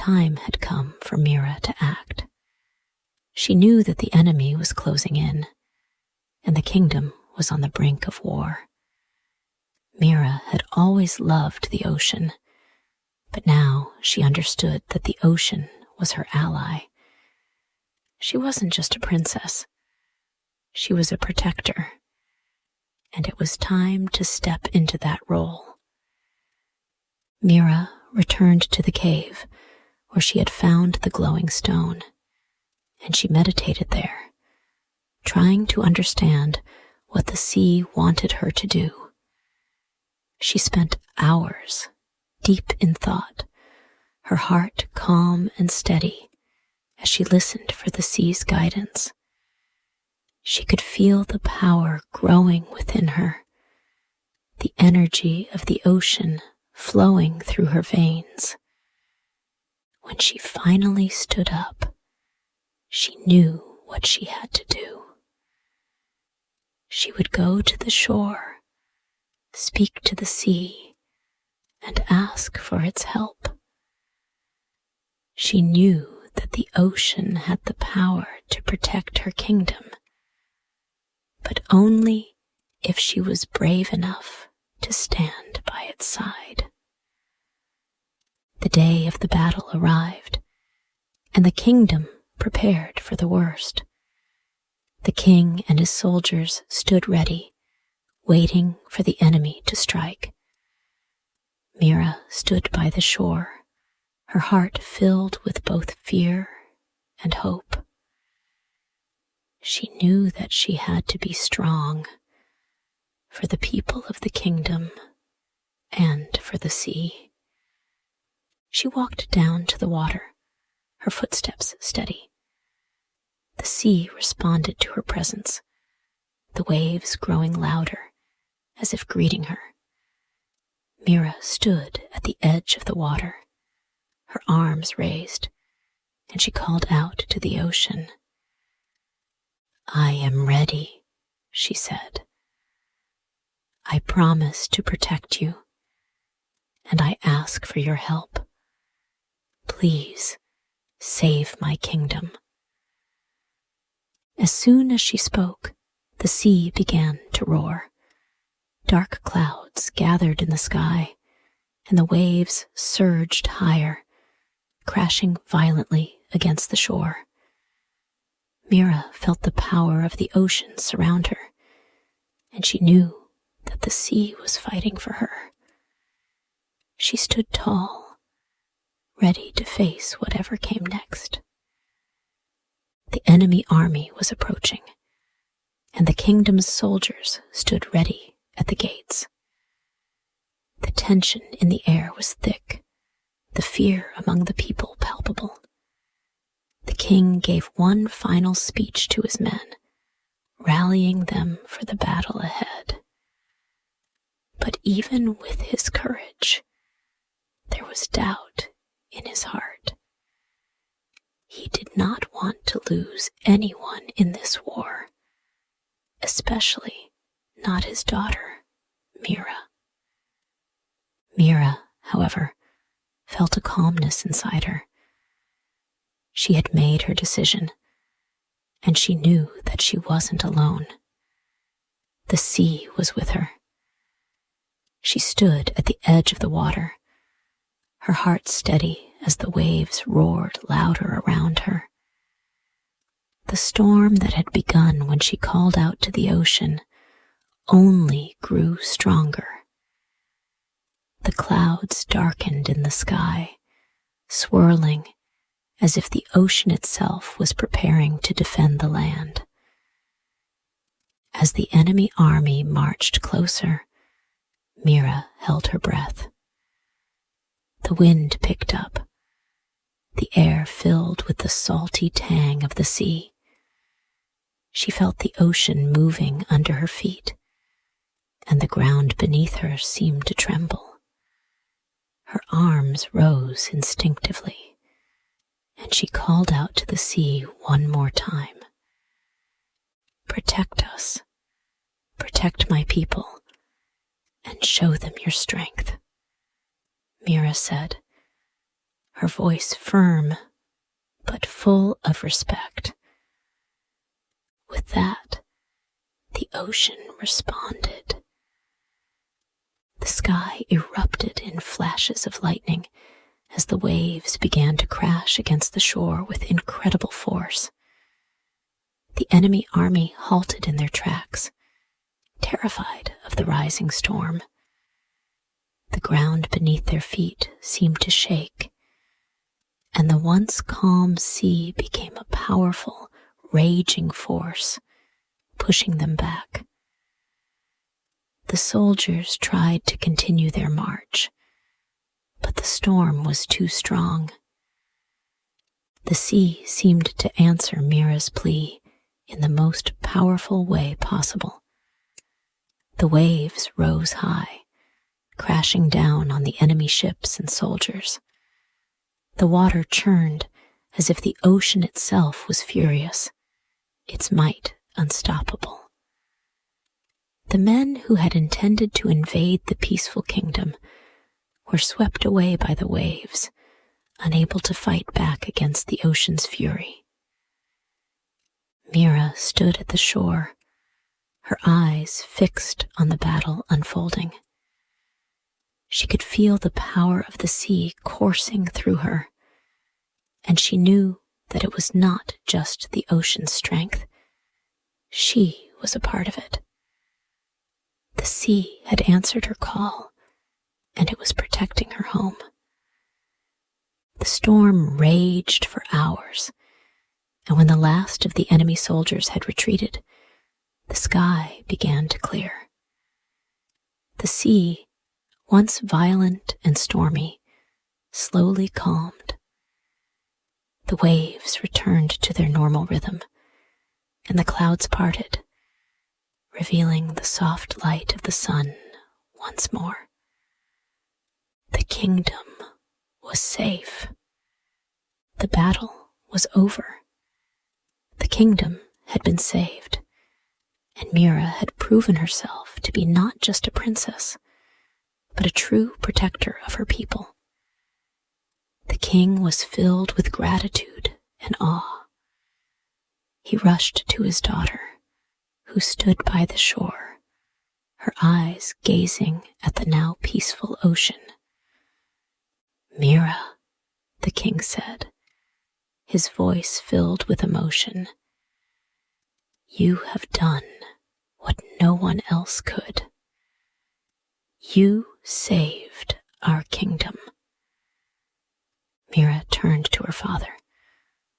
time had come for Mira to act. She knew that the enemy was closing in, and the kingdom was on the brink of war. Mira had always loved the ocean, but now she understood that the ocean was her ally. She wasn't just a princess. She was a protector, and it was time to step into that role. Mira returned to the cave where she had found the glowing stone, and she meditated there, trying to understand what the sea wanted her to do. She spent hours deep in thought, her heart calm and steady as she listened for the sea's guidance. She could feel the power growing within her, the energy of the ocean flowing through her veins. When she finally stood up, she knew what she had to do. She would go to the shore, speak to the sea, and ask for its help. She knew that the ocean had the power to protect her kingdom, but only if she was brave enough to stand by its side. The day of the battle arrived, and the kingdom prepared for the worst. The king and his soldiers stood ready, waiting for the enemy to strike. Mira stood by the shore, her heart filled with both fear and hope. She knew that she had to be strong for the people of the kingdom and for the sea. She walked down to the water, her footsteps steady. The sea responded to her presence, the waves growing louder as if greeting her. Mira stood at the edge of the water, her arms raised, and she called out to the ocean. "I am ready," she said. "I promise to protect you, and I ask for your help. Please save my kingdom." As soon as she spoke, the sea began to roar. Dark clouds gathered in the sky, and the waves surged higher, crashing violently against the shore. Mira felt the power of the ocean surround her, and she knew that the sea was fighting for her. She stood tall, ready to face whatever came next. The enemy army was approaching, and the kingdom's soldiers stood ready at the gates. The tension in the air was thick, the fear among the people palpable. The king gave one final speech to his men, rallying them for the battle ahead. But even with his courage, there was doubt in his heart. He did not want to lose anyone in this war, especially not his daughter, Mira. Mira, however, felt a calmness inside her. She had made her decision, and she knew that she wasn't alone. The sea was with her. She stood at the edge of the water, her heart steady as the waves roared louder around her. The storm that had begun when she called out to the ocean only grew stronger. The clouds darkened in the sky, swirling as if the ocean itself was preparing to defend the land. As the enemy army marched closer, Mira held her breath. The wind picked up, the air filled with the salty tang of the sea. She felt the ocean moving under her feet, and the ground beneath her seemed to tremble. Her arms rose instinctively, and she called out to the sea one more time. "Protect us, protect my people, and show them your strength," Mira said, her voice firm but full of respect. With that, the ocean responded. The sky erupted in flashes of lightning as the waves began to crash against the shore with incredible force. The enemy army halted in their tracks, terrified of the rising storm. The ground beneath their feet seemed to shake, and the once calm sea became a powerful, raging force, pushing them back. The soldiers tried to continue their march, but the storm was too strong. The sea seemed to answer Mira's plea in the most powerful way possible. The waves rose high, crashing down on the enemy ships and soldiers. The water churned as if the ocean itself was furious, its might unstoppable. The men who had intended to invade the peaceful kingdom were swept away by the waves, unable to fight back against the ocean's fury. Mira stood at the shore, her eyes fixed on the battle unfolding. She could feel the power of the sea coursing through her, and she knew that it was not just the ocean's strength. She was a part of it. The sea had answered her call, and it was protecting her home. The storm raged for hours, and when the last of the enemy soldiers had retreated, the sky began to clear. The sea, once violent and stormy, slowly calmed. The waves returned to their normal rhythm, and the clouds parted, revealing the soft light of the sun once more. The kingdom was safe. The battle was over. The kingdom had been saved, and Mira had proven herself to be not just a princess, but a true protector of her people. The king was filled with gratitude and awe. He rushed to his daughter, who stood by the shore, her eyes gazing at the now peaceful ocean. "Mira," the king said, his voice filled with emotion, "you have done what no one else could. You saved our kingdom." Mira turned to her father,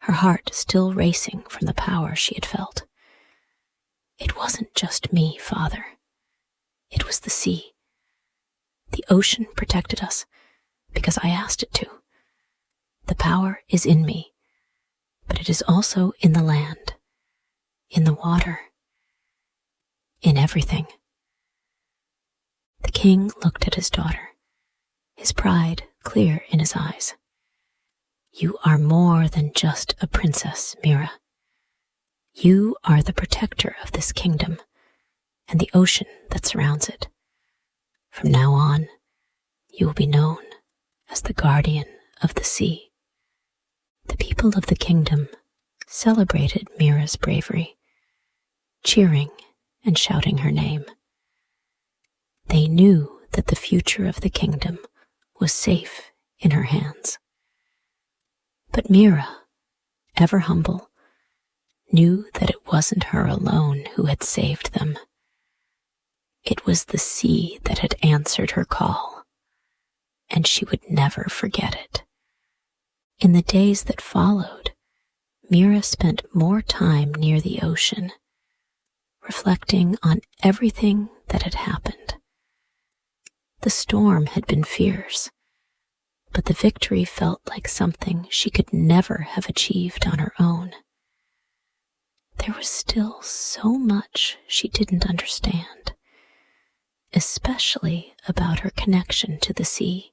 her heart still racing from the power she had felt. "It wasn't just me, Father. It was the sea. The ocean protected us because I asked it to. The power is in me, but it is also in the land, in the water, in everything." The king looked at his daughter, his pride clear in his eyes. "You are more than just a princess, Mira. You are the protector of this kingdom and the ocean that surrounds it. From now on, you will be known as the guardian of the sea." The people of the kingdom celebrated Mira's bravery, cheering and shouting her name. They knew that the future of the kingdom was safe in her hands. But Mira, ever humble, knew that it wasn't her alone who had saved them. It was the sea that had answered her call, and she would never forget it. In the days that followed, Mira spent more time near the ocean, reflecting on everything that had happened. The storm had been fierce, but the victory felt like something she could never have achieved on her own. There was still so much she didn't understand, especially about her connection to the sea.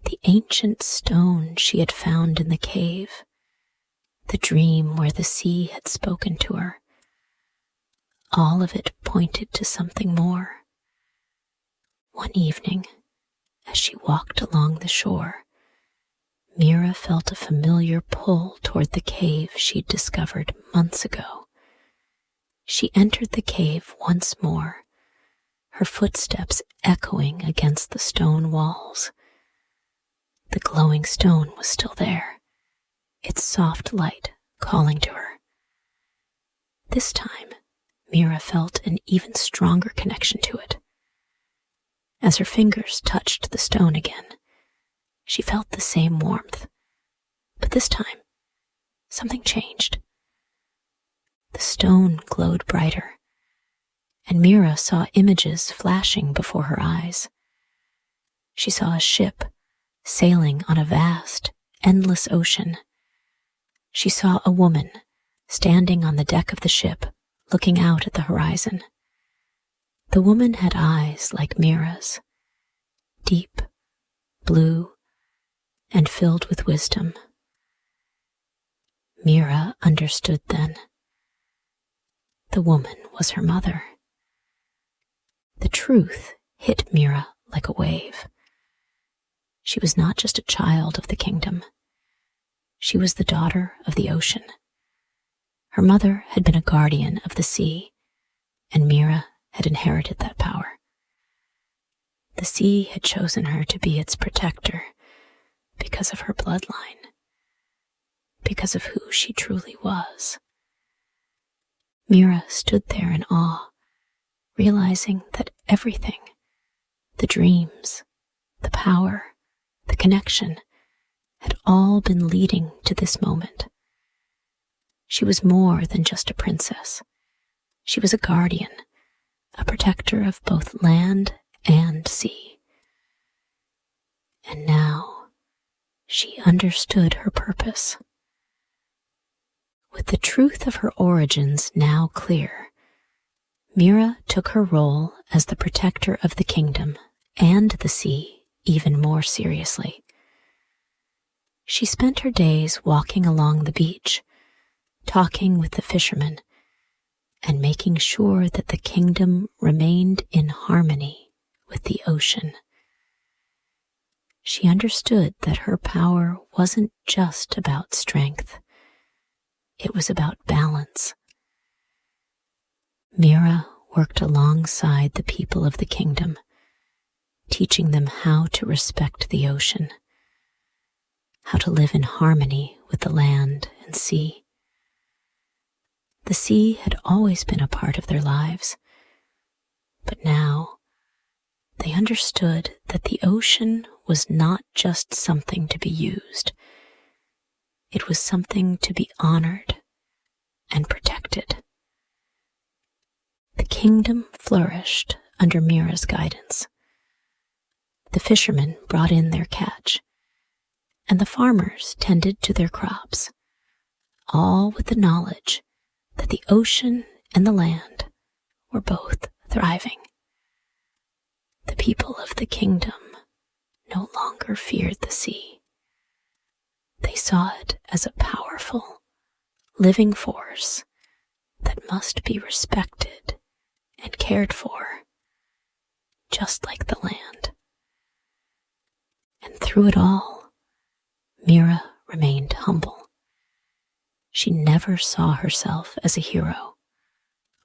The ancient stone she had found in the cave, the dream where the sea had spoken to her, all of it pointed to something more. One evening, as she walked along the shore, Mira felt a familiar pull toward the cave she'd discovered months ago. She entered the cave once more, her footsteps echoing against the stone walls. The glowing stone was still there, its soft light calling to her. This time, Mira felt an even stronger connection to it. As her fingers touched the stone again, she felt the same warmth, but this time, something changed. The stone glowed brighter, and Mira saw images flashing before her eyes. She saw a ship sailing on a vast, endless ocean. She saw a woman standing on the deck of the ship, looking out at the horizon. The woman had eyes like Mira's, deep, blue, and filled with wisdom. Mira understood then. The woman was her mother. The truth hit Mira like a wave. She was not just a child of the kingdom. She was the daughter of the ocean. Her mother had been a guardian of the sea, and Mira had inherited that power. The sea had chosen her to be its protector because of her bloodline, because of who she truly was. Mira stood there in awe, realizing that everything, the dreams, the power, the connection, had all been leading to this moment. She was more than just a princess. She was a guardian, a protector of both land and sea. And now she understood her purpose. With the truth of her origins now clear, Mira took her role as the protector of the kingdom and the sea even more seriously. She spent her days walking along the beach, talking with the fishermen, and making sure that the kingdom remained in harmony with the ocean. She understood that her power wasn't just about strength. It was about balance. Mira worked alongside the people of the kingdom, teaching them how to respect the ocean, how to live in harmony with the land and sea. The sea had always been a part of their lives, but now they understood that the ocean was not just something to be used. It was something to be honored and protected. The kingdom flourished under Mira's guidance. The fishermen brought in their catch, and the farmers tended to their crops, all with the knowledge that the ocean and the land were both thriving. The people of the kingdom no longer feared the sea. They saw it as a powerful, living force that must be respected and cared for, just like the land. And through it all, Mira remained humble. She never saw herself as a hero,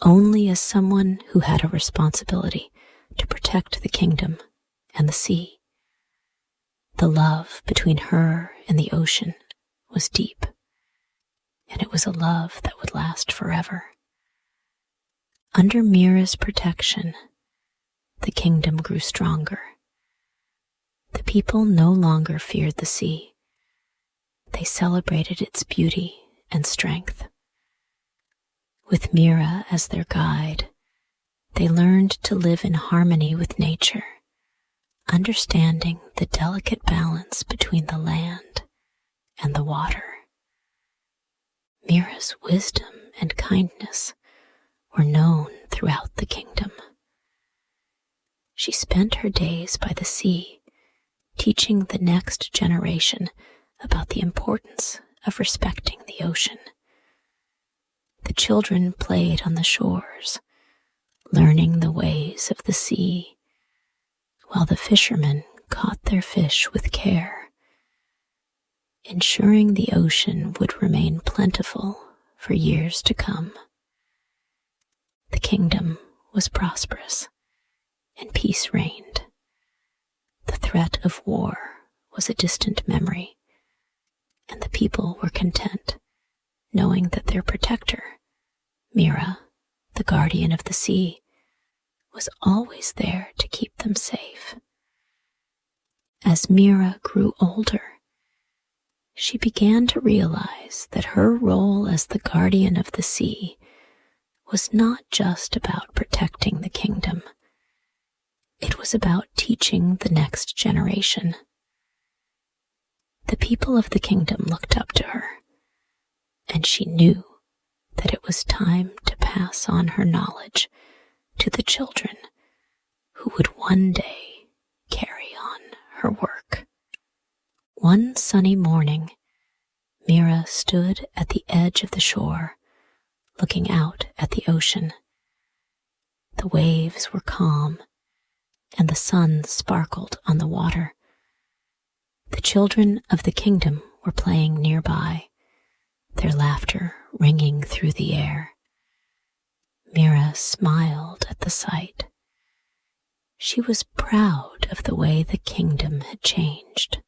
only as someone who had a responsibility to protect the kingdom and the sea. The love between her and the ocean was deep, and it was a love that would last forever. Under Mira's protection, the kingdom grew stronger. The people no longer feared the sea. They celebrated its beauty and strength. With Mira as their guide, they learned to live in harmony with nature, understanding the delicate balance between the land and the water. Mira's wisdom and kindness were known throughout the kingdom. She spent her days by the sea, teaching the next generation about the importance of respecting the ocean. The children played on the shores, learning the ways of the sea, while the fishermen caught their fish with care. ensuring the ocean would remain plentiful for years to come. The kingdom was prosperous, and peace reigned. The threat of war was a distant memory, and the people were content, knowing that their protector, Mira, the guardian of the sea, was always there to keep them safe. As Mira grew older, she began to realize that her role as the guardian of the sea was not just about protecting the kingdom. It was about teaching the next generation. The people of the kingdom looked up to her, and she knew that it was time to pass on her knowledge to the children who would one day carry on her work. One sunny morning, Mira stood at the edge of the shore, looking out at the ocean. The waves were calm, and the sun sparkled on the water. The children of the kingdom were playing nearby, their laughter ringing through the air. Mira smiled at the sight. She was proud of the way the kingdom had changed.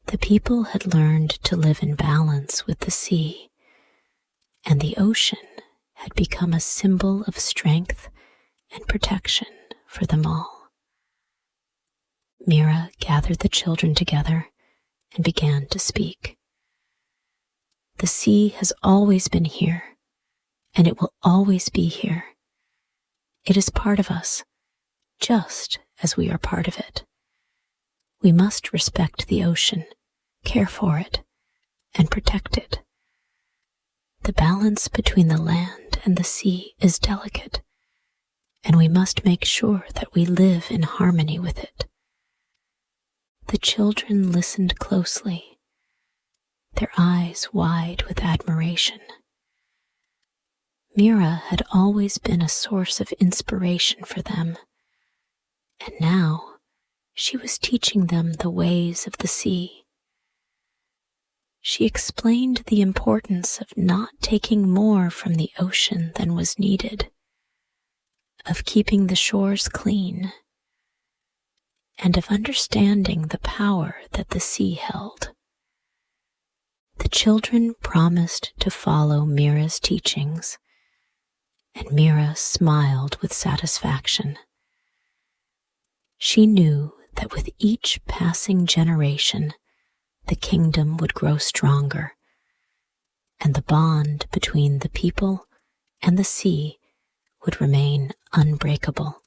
The people had learned to live in balance with the sea, and the ocean had become a symbol of strength and protection for them all. Mira gathered the children together and began to speak. The sea has always been here, and it will always be here. It is part of us, just as we are part of it. We must respect the ocean, care for it, and protect it. The balance between the land and the sea is delicate, and we must make sure that we live in harmony with it. The children listened closely, their eyes wide with admiration. Mira had always been a source of inspiration for them, and now she was teaching them the ways of the sea. She explained the importance of not taking more from the ocean than was needed, of keeping the shores clean, and of understanding the power that the sea held. The children promised to follow Mira's teachings, and Mira smiled with satisfaction. She knew that with each passing generation, the kingdom would grow stronger, and the bond between the people and the sea would remain unbreakable.